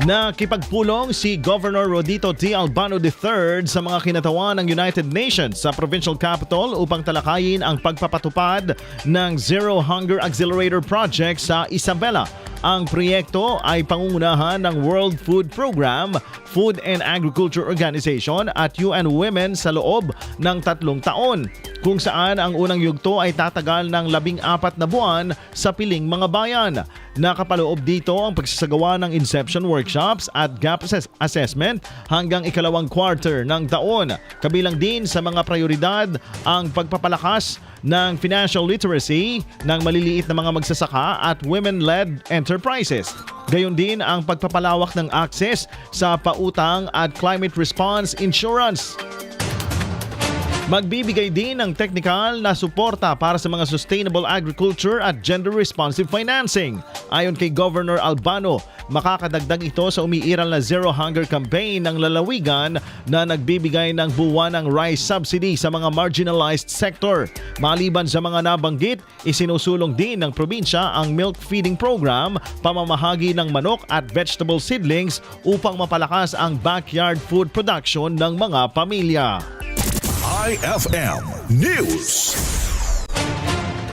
Nakipagpulong si Governor Rodito T. Albano III sa mga kinatawan ng United Nations sa provincial capital upang talakayin ang pagpapatupad ng Zero Hunger Accelerator Project sa Isabela. Ang proyekto ay pangungunahan ng World Food Program, Food and Agriculture Organization at UN Women sa loob ng 3 taon, kung saan ang unang yugto ay tatagal ng 14 na buwan sa piling mga bayan. Nakapaloob dito ang pagsasagawa ng inception workshops at gap assessment hanggang ikalawang quarter ng taon. Kabilang din sa mga prioridad ang pagpapalakas ng financial literacy ng maliliit na mga magsasaka at women-led enterprises. Gayon din ang pagpapalawak ng access sa pautang at climate response insurance. Magbibigay din ng technical na suporta para sa mga sustainable agriculture at gender-responsive financing. Ayon kay Governor Albano, makakadagdag ito sa umiiral na Zero Hunger Campaign ng lalawigan na nagbibigay ng buwanang rice subsidy sa mga marginalized sector. Maliban sa mga nabanggit, isinusulong din ng probinsya ang milk feeding program, pamamahagi ng manok at vegetable seedlings upang mapalakas ang backyard food production ng mga pamilya. IFM News.